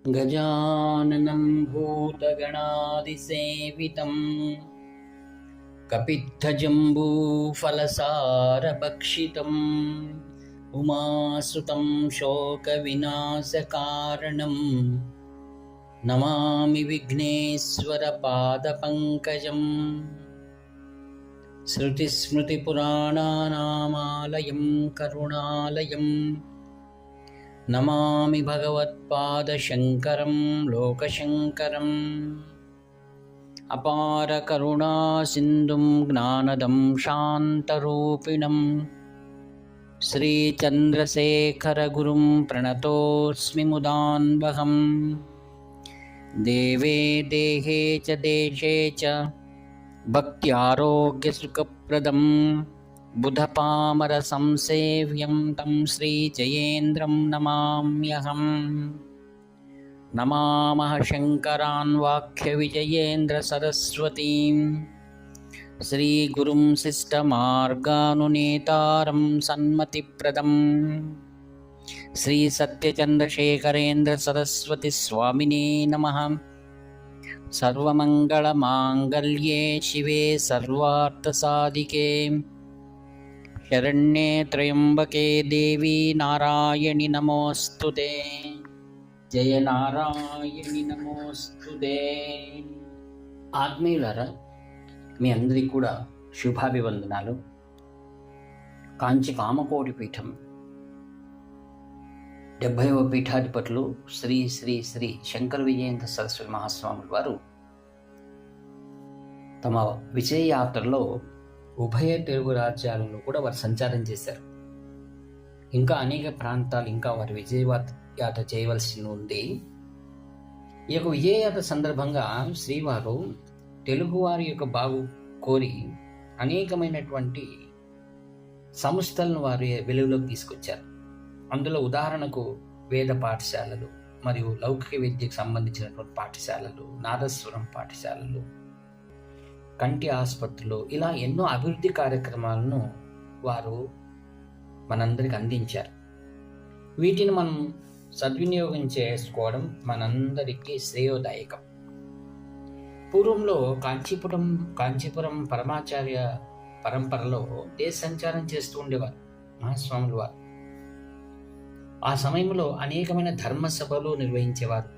गजाननं भूतगणादिसेवितं कपित्थजम्बूफलसारभक्षितम् उमासुतं शोकविनाशकारणं नमामि विघ्नेश्वरपादपङ्कजम्। श्रुतिस्मृतिपुराणानामालयं करुणालयं नमामि भगवत्पादशङ्करं लोकशङ्करम्। अपारकरुणासिन्धुं ज्ञानदं शान्तरूपिणं श्रीचन्द्रशेखरगुरुं प्रणतोऽस्मि मुदान्वहम्। देवे देहे च देशे च भक्त्यारोग्यसुखप्रदं बुधपामरसंसेव्यं तं श्रीजयेन्द्रं नमाम्यहम्। नमामः शङ्करान् वाक्यविजयेन्द्रसरस्वतीं श्रीगुरुं शिष्टमार्गानुनेतारं सन्मतिप्रदम् श्रीसत्यचन्द्रशेखरेन्द्रसरस्वतीस्वामिने नमः। सर्वमङ्गलमाङ्गल्ये शिवे सर्वार्थसाधिके शरण्ये त्र्यम्बके देवी नारायणि नमोऽस्तुते। జయ నారాయణి నమోస్తుతే. ఆత్మీయులారా, మీ అందరికీ కూడా శుభాభివందనాలు. కాంచి కామకోటి పీఠం 70వ పీఠాధిపతులు శ్రీ శ్రీ శ్రీ శంకర విజయేంద్ర సరస్వతి మహాస్వాముల వారు తమ విజయయాత్రలో ఉభయ తెలుగు రాజ్యాలలో కూడా వారు సంచారం చేశారు. ఇంకా అనేక ప్రాంతాలు ఇంకా వారి విజయయాత్ర చేయవలసి ఉంది. ఈ యొక్క విజయయాత్ర సందర్భంగా శ్రీవారు తెలుగువారి యొక్క బాగు కోరి అనేకమైనటువంటి సంస్థలను వారి వెలుగులోకి తీసుకొచ్చారు. అందులో ఉదాహరణకు వేద పాఠశాలలు మరియు లౌకిక విద్యకు సంబంధించినటువంటి పాఠశాలలు, నాదస్వరం పాఠశాలలు, కంటి ఆసుపత్రులు, ఇలా ఎన్నో అభివృద్ధి కార్యక్రమాలను వారు మనందరికి అందించారు. వీటిని మనం సద్వినియోగం చేసుకోవడం మనందరికీ శ్రేయోదాయకం. పూర్వంలో కాంచీపురం పరమాచార్య పరంపరలో దేశ సంచారం చేస్తూ ఉండేవారు మహాస్వాములు వారు. ఆ సమయంలో అనేకమైన ధర్మసభలు నిర్వహించేవారు.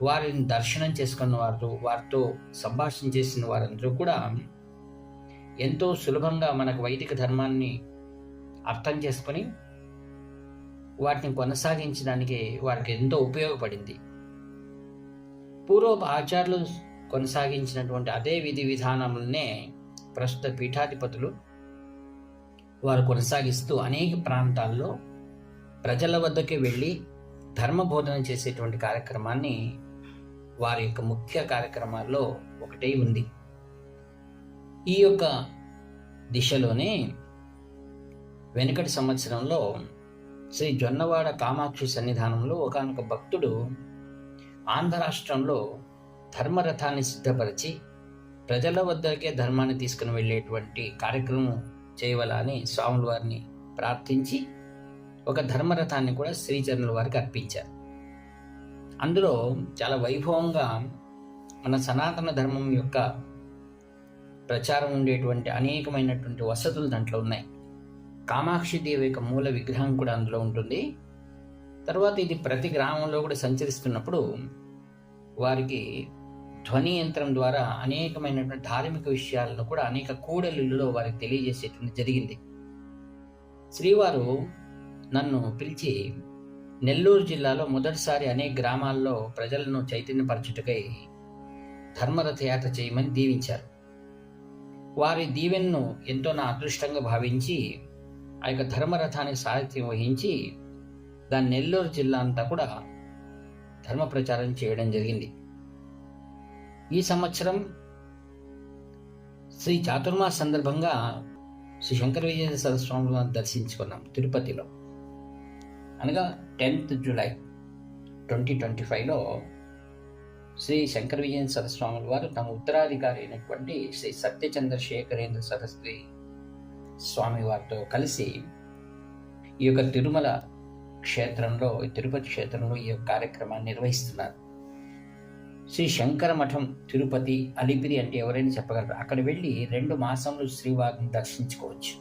వారిని దర్శనం చేసుకున్న వారు, వారితో సంభాషణ చేసిన వారందరూ కూడా ఎంతో సులభంగా మనకు వైదిక ధర్మాన్ని అర్థం చేసుకొని వాటిని కొనసాగించడానికి వారికి ఎంతో ఉపయోగపడింది. పూర్వపు ఆచార్యులు కొనసాగించినటువంటి అదే విధి విధానములనే ప్రస్తుత పీఠాధిపతులు వారు కొనసాగిస్తూ అనేక ప్రాంతాల్లో ప్రజల వద్దకు వెళ్ళి ధర్మబోధన చేసేటువంటి కార్యక్రమాన్ని వారి యొక్క ముఖ్య కార్యక్రమాల్లో ఒకటే ఉంది. ఈ యొక్క దిశలోనే వెనుకటి సంవత్సరంలో శ్రీ జొన్నవాడ కామాక్షి సన్నిధానంలో ఒకానొక భక్తుడు ఆంధ్ర రాష్ట్రంలో ధర్మరథాన్ని సిద్ధపరిచి ప్రజల వద్దకే ధర్మాన్ని తీసుకుని వెళ్ళేటువంటి కార్యక్రమం చేయవలని స్వాముల వారిని ప్రార్థించి ఒక ధర్మరథాన్ని కూడా శ్రీచరణుల వారికి అర్పించారు. అందులో చాలా వైభవంగా మన సనాతన ధర్మం యొక్క ప్రచారం ఉండేటువంటి అనేకమైనటువంటి వసతులు దాంట్లో ఉన్నాయి. కామాక్షి దేవి యొక్క మూల విగ్రహం కూడా అందులో ఉంటుంది. తర్వాత ఇది ప్రతి గ్రామంలో కూడా సంచరిస్తున్నప్పుడు వారికి ధ్వని యంత్రం ద్వారా అనేకమైనటువంటి ధార్మిక విషయాలను కూడా అనేక కూడలిలో వారికి తెలియజేసేటువంటి జరిగింది. శ్రీవారు నన్ను పిలిచి నెల్లూరు జిల్లాలో మొదటిసారి అనేక గ్రామాల్లో ప్రజలను చైతన్యపరచుటకై ధర్మరథయాత్ర చేయమని దీవించారు. వారి దీవెనను ఎంతో నా అదృష్టంగా భావించి ఆ యొక్క ధర్మరథానికి సారథ్యం వహించి దాని నెల్లూరు జిల్లా అంతా కూడా ధర్మ ప్రచారం చేయడం జరిగింది. ఈ సంవత్సరం శ్రీ చాతుర్మాస సందర్భంగా శ్రీ శంకర విజయేంద్ర సరస్వతి స్వామిని దర్శించుకున్నాం తిరుపతిలో. అనగా 10th జూలై 2025లో శ్రీ శంకర విజయేంద్ర సరస్వతి స్వాముల వారు తమ ఉత్తరాధికారి అయినటువంటి శ్రీ సత్యచంద్రశేఖరేంద్ర సరస్వతి స్వామి వారితో కలిసి ఈ యొక్క తిరుమల క్షేత్రంలో, తిరుపతి క్షేత్రంలో ఈ కార్యక్రమాన్ని నిర్వహిస్తున్నారు. శ్రీ శంకర మఠం తిరుపతి అలిపిరి అంటే ఎవరైనా చెప్పగలరు. అక్కడ వెళ్ళి 2 మాసములు శ్రీవారిని దర్శించుకోవచ్చు.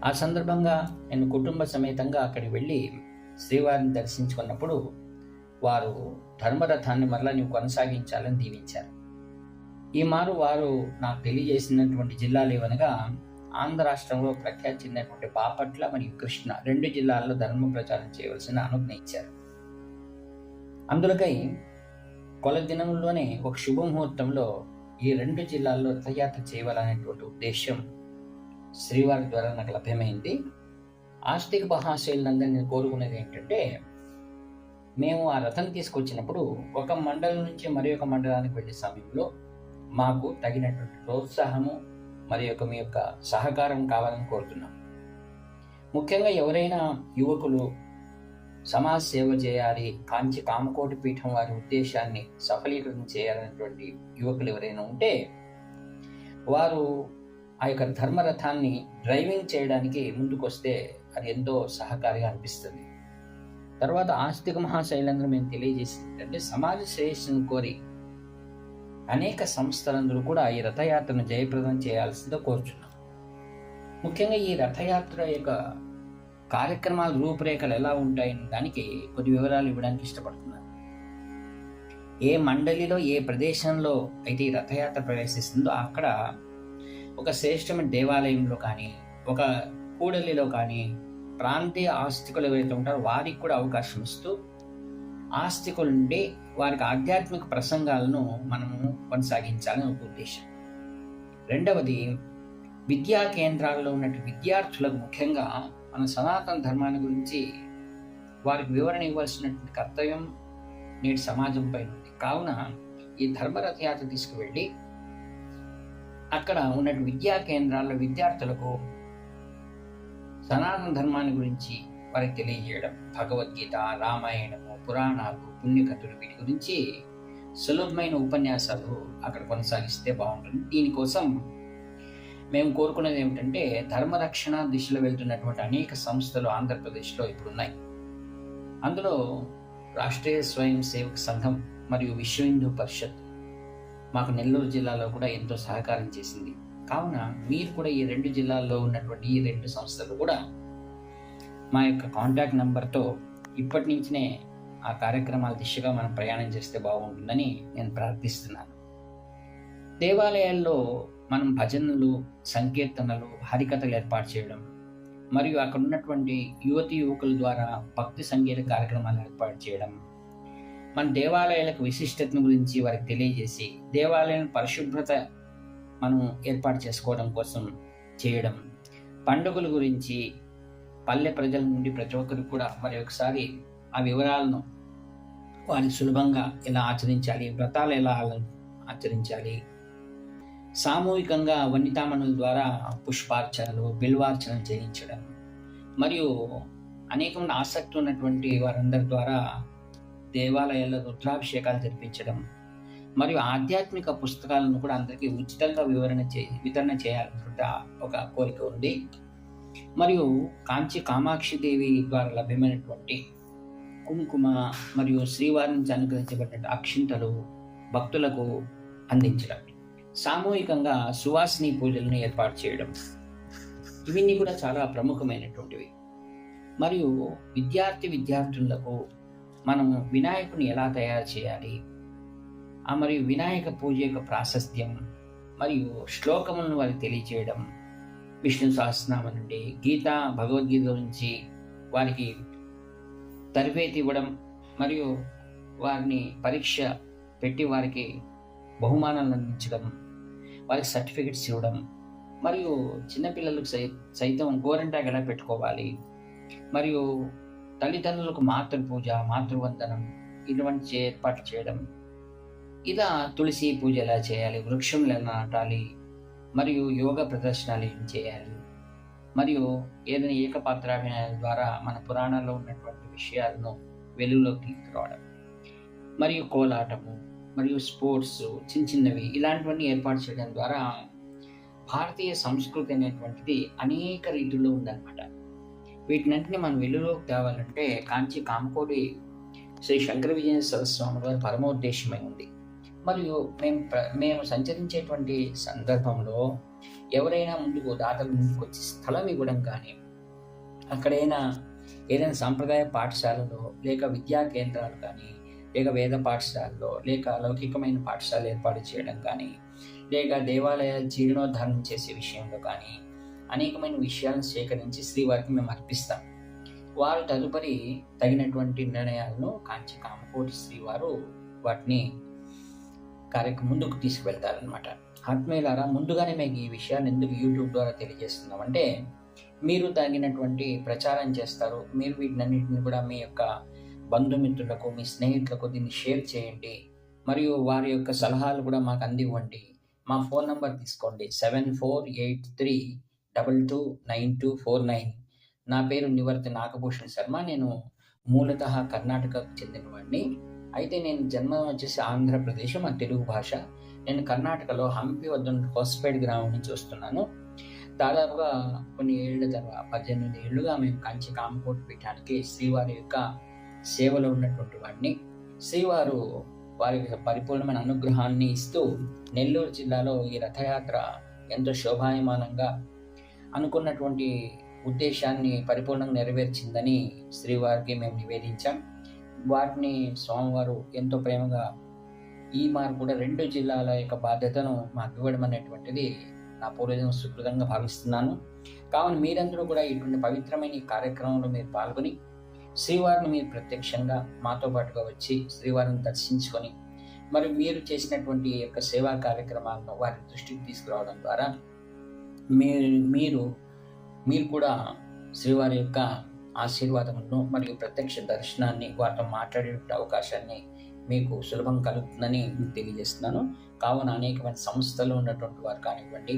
ఆ సందర్భంగా నేను కుటుంబ సమేతంగా అక్కడికి వెళ్ళి శ్రీవారిని దర్శించుకున్నప్పుడు వారు ధర్మరథాన్ని మరలా నీవు కొనసాగించాలని దీవించారు. ఈ మారు వారు నాకు తెలియజేసినటువంటి జిల్లాలు ఏవనగా ఆంధ్ర రాష్ట్రంలో ప్రఖ్యాతి చెందినటువంటి బాపట్ల మరియు కృష్ణ 2 జిల్లాల్లో ధర్మ ప్రచారం చేయవలసిన అనుజ్ఞ ఇచ్చారు. అందులకై కొల దినంలోనే ఒక శుభముహూర్తంలో ఈ 2 జిల్లాల్లో రథయాత్ర చేయవాలనేటువంటి ఉద్దేశం శ్రీవారి ద్వారా నాకు లభ్యమైంది. ఆస్తిక మహాశైలందరినీ కోరుకునేది ఏంటంటే, మేము ఆ రథం తీసుకొచ్చినప్పుడు ఒక మండలం నుంచి మరి ఒక మండలానికి వెళ్ళే సమయంలో మాకు తగినటువంటి ప్రోత్సాహము మరి మీ యొక్క సహకారం కావాలని కోరుతున్నాం. ముఖ్యంగా ఎవరైనా యువకులు సమాజ సేవ చేయాలి, కాంచి కామకోటి పీఠం వారి ఉద్దేశాన్ని సఫలీకృతం చేయాలనేటువంటి యువకులు ఎవరైనా ఉంటే వారు ఆ యొక్క ధర్మరథాన్ని డ్రైవింగ్ చేయడానికి ముందుకొస్తే అది ఎంతో సహకారిగా అనిపిస్తుంది. తర్వాత ఆస్తిక మహాశైలందరూ మేము తెలియజేసింది ఏంటంటే, సమాజ శ్రేయస్సును కోరి అనేక సంస్థలందరూ కూడా ఈ రథయాత్రను జయప్రదం చేయాల్సిందో కోరుచున్నాం. ముఖ్యంగా ఈ రథయాత్ర యొక్క కార్యక్రమాల రూపురేఖలు ఎలా ఉంటాయని దానికి కొద్ది వివరాలు ఇవ్వడానికి ఇష్టపడుతున్నాను. ఏ మండలిలో ఏ ప్రదేశంలో అయితే ఈ రథయాత్ర ప్రవేశిస్తుందో అక్కడ ఒక శ్రేష్టమైన దేవాలయంలో కానీ, ఒక కూడలిలో కానీ ప్రాంతీయ ఆస్తికులు ఎవరైతే ఉంటారో వారికి కూడా అవకాశం ఇస్తూ ఆస్తికుల నుండి వారికి ఆధ్యాత్మిక ప్రసంగాలను మనము కొనసాగించాలని ఒక ఉద్దేశం. రెండవది, విద్యా కేంద్రాల్లో ఉన్నటువంటి విద్యార్థులకు ముఖ్యంగా మన సనాతన ధర్మాన్ని గురించి వారికి వివరణ ఇవ్వాల్సినటువంటి కర్తవ్యం నేటి సమాజంపై ఉంది. కావున ఈ ధర్మరథయాత్ర తీసుకువెళ్ళి అక్కడ ఉన్నటువంటి విద్యా కేంద్రాల్లో విద్యార్థులకు సనాతన ధర్మాన్ని గురించి వారికి తెలియజేయడం, భగవద్గీత, రామాయణము, పురాణాలు, పుణ్యకథలు వీటి గురించి సులభమైన ఉపన్యాసాలు అక్కడ కొనసాగిస్తే బాగుంటుంది. దీనికోసం మేము కోరుకునేది ఏమిటంటే, ధర్మరక్షణ దిశలో వెళ్తున్నటువంటి అనేక సంస్థలు ఆంధ్రప్రదేశ్లో ఇప్పుడు ఉన్నాయి. అందులో రాష్ట్రీయ స్వయం సేవక సంఘం మరియు విశ్వ హిందూ పరిషత్ మాకు నెల్లూరు జిల్లాలో కూడా ఎంతో సహకారం చేసింది. కావున మీరు కూడా ఈ 2 జిల్లాల్లో ఉన్నటువంటి ఈ 2 సంస్థలు కూడా మా యొక్క కాంటాక్ట్ నెంబర్తో ఇప్పటి నుంచినే ఆ కార్యక్రమాల దిశగా మనం ప్రయాణం చేస్తే బాగుంటుందని నేను ప్రార్థిస్తున్నాను. దేవాలయాల్లో మనం భజనలు, సంకీర్తనలు, హరికథలు ఏర్పాటు చేయడం మరియు అక్కడ ఉన్నటువంటి యువతి యువకుల ద్వారా భక్తి సంగీత కార్యక్రమాలు ఏర్పాటు చేయడం, మన దేవాలయాలకు విశిష్టతను గురించి వారికి తెలియజేసి దేవాలయం పరిశుభ్రత మనం ఏర్పాటు చేసుకోవడం కోసం చేయడం, పండుగల గురించి పల్లె ప్రజల నుండి ప్రతి ఒక్కరు కూడా మరి ఒకసారి ఆ వివరాలను వారి సులభంగా ఎలా ఆచరించాలి, వ్రతాలు ఎలా ఆచరించాలి, సామూహికంగా వనితామణుల ద్వారా పుష్పార్చనలు, బిల్వార్చనలు చేయించడం మరియు అనేకమంది ఆసక్తి ఉన్నటువంటి వారందరి ద్వారా దేవాలయాల్లో రుద్రాభిషేకాలు జరిపించడం మరియు ఆధ్యాత్మిక పుస్తకాలను కూడా అందరికీ ఉచితంగా వితరణ చేయాలన్నటువంటి ఒక కోరిక ఉంది. మరియు కాంచి కామాక్షి దేవి ద్వారా లభ్యమైనటువంటి కుంకుమ మరియు శ్రీవారి నుంచి అనుగ్రహించబడిన అక్షింతలు భక్తులకు అందించడం, సామూహికంగా సువాసిని పూజలను ఏర్పాటు చేయడం, ఇవన్నీ కూడా చాలా ప్రముఖమైనటువంటివి. మరియు విద్యార్థులకు మనం వినాయకుని ఎలా తయారు చేయాలి, మరియు వినాయక పూజ యొక్క ప్రాశస్త్యం మరియు శ్లోకములను వారికి తెలియచేయడం, విష్ణు సహస్రనామం నుండి గీత, భగవద్గీత నుంచి వారికి తరబేతి ఇవ్వడం మరియు వారిని పరీక్ష పెట్టి వారికి బహుమానాలను అందించడం, వారికి సర్టిఫికెట్స్ ఇవ్వడం మరియు చిన్నపిల్లలకు సైతం గోరంటాకు ఎలా పెట్టుకోవాలి మరియు తల్లిదండ్రులకు మాతృపూజ, మాతృవందనం ఇటువంటి ఏర్పాట్లు చేయడం, ఇలా తులసి పూజ ఎలా చేయాలి, వృక్షంలు ఎలా నాటాలి మరియు యోగ ప్రదర్శనలు ఏం చేయాలి మరియు ఏదైనా ఏకపాత్రాభినయాల ద్వారా మన పురాణాల్లో ఉన్నటువంటి విషయాలను వెలుగులోకి తీసుకురావడం మరియు కోలాటము మరియు స్పోర్ట్స్ చిన్నవి ఇలాంటివన్నీ ఏర్పాటు చేయడం ద్వారా భారతీయ సంస్కృతి అనేటువంటిది అనేక రీతుల్లో ఉందన్నమాట. వీటినంటిని మనం వెలుగులోకి తేవాలంటే కాంచి కామకోటి శ్రీ శంకర విజయ సరస్వామి వారి పరమోద్దేశమై ఉంది. మరియు మేము సంచరించేటువంటి సందర్భంలో ఎవరైనా ముందుకు దాతలు ముందుకు వచ్చి స్థలం ఇవ్వడం కానీ, అక్కడైనా ఏదైనా సాంప్రదాయ పాఠశాలలో లేక విద్యా కేంద్రాలు కానీ, లేక వేద పాఠశాలలో లేక లౌకికమైన పాఠశాల ఏర్పాటు చేయడం కానీ, లేక దేవాలయాలు జీర్ణోద్ధారణ చేసే విషయంలో కానీ అనేకమైన విషయాలను సేకరించి శ్రీవారికి మేము అర్పిస్తాం. వారు తదుపరి తగినటువంటి నిర్ణయాలను కాంచి కామకోటి శ్రీవారు వాటిని ముందుకు తీసుకువెళ్తారనమాట. ఆత్మీయులారా, ముందుగానే మీకు ఈ విషయాన్ని ఎందుకు యూట్యూబ్ ద్వారా తెలియజేస్తున్నామంటే, మీరు తగినటువంటి ప్రచారం చేస్తారు. మీరు వీటినన్నింటిని కూడా మీ యొక్క బంధుమిత్రులకు, మీ స్నేహితులకు దీన్ని షేర్ చేయండి. మరియు వారి యొక్క సలహాలు కూడా మాకు అందివ్వండి. మా ఫోన్ నంబర్ తీసుకోండి, 7483229249. నా పేరు నివర్తి నాగభూషణ్ శర్మ. నేను మూలతః కర్ణాటకకు చెందినవాడిని. అయితే నేను జన్మ వచ్చేసి ఆంధ్రప్రదేశ్, మా తెలుగు భాష. నేను కర్ణాటకలో హంపి వద్ద హోస్పేట్ గ్రామం నుంచి వస్తున్నాను. దాదాపుగా కొన్ని ఏళ్ళ తర్వాత 18 ఏళ్ళుగా మేము కాంచి కామకోటి పీఠానికి శ్రీవారి యొక్క సేవలో ఉన్నటువంటి వాడిని. శ్రీవారు వారి పరిపూర్ణమైన అనుగ్రహాన్ని ఇస్తూ నెల్లూరు జిల్లాలో ఈ రథయాత్ర ఎంతో శోభాయమానంగా అనుకున్నటువంటి ఉద్దేశాన్ని పరిపూర్ణంగా నెరవేర్చిందని శ్రీవారికి మేము నివేదించాం. వాటిని స్వామివారు ఎంతో ప్రేమగా ఈ మార్పు కూడా 2 జిల్లాల యొక్క బాధ్యతను మాకు ఇవ్వడం అనేటువంటిది నా పూర్వజన్మ సుకృతంగా భావిస్తున్నాను. కావున మీరందరూ కూడా ఇటువంటి పవిత్రమైన ఈ కార్యక్రమంలో మీరు పాల్గొని శ్రీవారిని మీరు ప్రత్యక్షంగా మాతో పాటుగా వచ్చి శ్రీవారిని దర్శించుకొని, మరి మీరు చేసినటువంటి యొక్క సేవా కార్యక్రమాలను వారి దృష్టికి తీసుకురావడం ద్వారా మీరు కూడా శ్రీవారి యొక్క ఆశీర్వాదములను మరియు ప్రత్యక్ష దర్శనాన్ని, వారితో మాట్లాడే అవకాశాన్ని మీకు సులభం కలుగుతుందని మీకు తెలియజేస్తున్నాను. కావున అనేకమైన సంస్థలు ఉన్నటువంటి వారు కానివ్వండి,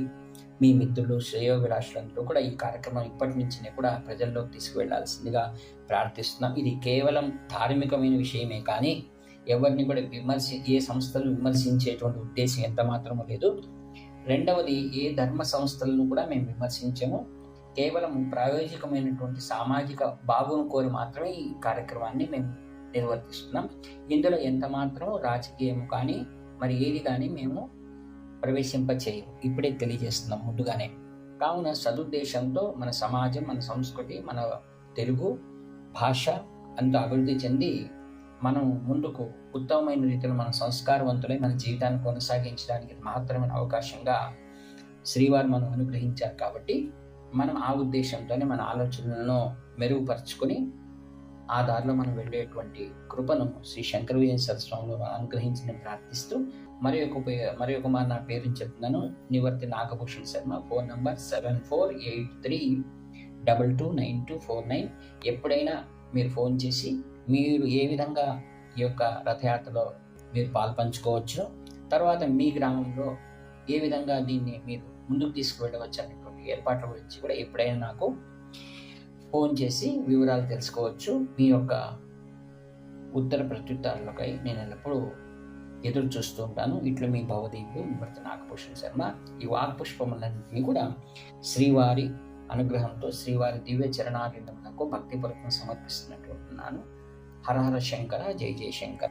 మీ మిత్రులు, శ్రేయోభిలాషులందరూ కూడా ఈ కార్యక్రమం ఇప్పటి నుంచినే కూడా ప్రజల్లోకి తీసుకువెళ్లాల్సిందిగా ప్రార్థిస్తున్నాం. ఇది కేవలం ధార్మికమైన విషయమే కానీ ఎవరిని కూడా ఏ సంస్థలు విమర్శించేటువంటి ఉద్దేశం ఎంత మాత్రమూ లేదు. రెండవది, ఏ ధర్మ సంస్థలను కూడా మేము విమర్శించము. కేవలం ప్రాయోజికమైనటువంటి సామాజిక బాగును కోరి మాత్రమే ఈ కార్యక్రమాన్ని మేము నిర్వర్తిస్తున్నాం. ఇందులో ఎంత మాత్రం రాజకీయం కానీ మరి ఏది కానీ మేము ప్రవేశింపచేయము. ఇప్పుడే తెలియజేస్తున్నాం ముందుగానే. కావున సదుద్దేశంతో మన సమాజం, మన సంస్కృతి, మన తెలుగు భాష అంత అభివృద్ధి చెంది మనం ముందుకు ఉత్తమమైన రీతిలో మన సంస్కారవంతులై మన జీవితాన్ని కొనసాగించడానికి మహత్తరమైన అవకాశంగా శ్రీవారు మనం అనుగ్రహించారు. కాబట్టి మనం ఆ ఉద్దేశంతోనే మన ఆలోచనలను మెరుగుపరుచుకొని ఆ దారిలో మనం వెళ్ళేటువంటి కృపను శ్రీ శంకర విజయ సరస్వామిలో అనుగ్రహించి ప్రార్థిస్తూ మరి ఒక మారు నా పేరుని చెప్తున్నాను, నివర్తి నాగభూషణ్ శర్మ. Phone number 7483229249. ఎప్పుడైనా మీరు ఫోన్ చేసి మీరు ఏ విధంగా ఈ యొక్క రథయాత్రలో మీరు పాల్పంచుకోవచ్చు, తర్వాత మీ గ్రామంలో ఏ విధంగా దీన్ని మీరు ముందుకు తీసుకువెళ్ళవచ్చు అనేటువంటి ఏర్పాట్ల గురించి కూడా ఎప్పుడైనా నాకు ఫోన్ చేసి వివరాలు తెలుసుకోవచ్చు. మీ యొక్క ఉత్తర ప్రత్యుత్తరాలకై నేను ఎల్లప్పుడూ ఎదురు చూస్తూ ఉంటాను. ఇట్లా మీ భవదీవుడు నివర్తి నాగభూషణ్ శర్మ. ఈ వాక్పుష్పములన్నింటినీ కూడా శ్రీవారి అనుగ్రహంతో శ్రీవారి దివ్య చరణారిందములకు భక్తిపూర్వకంగా సమర్పిస్తున్నట్టు ఉంటున్నాను. హర హర శంకర, జై జయ శంకర.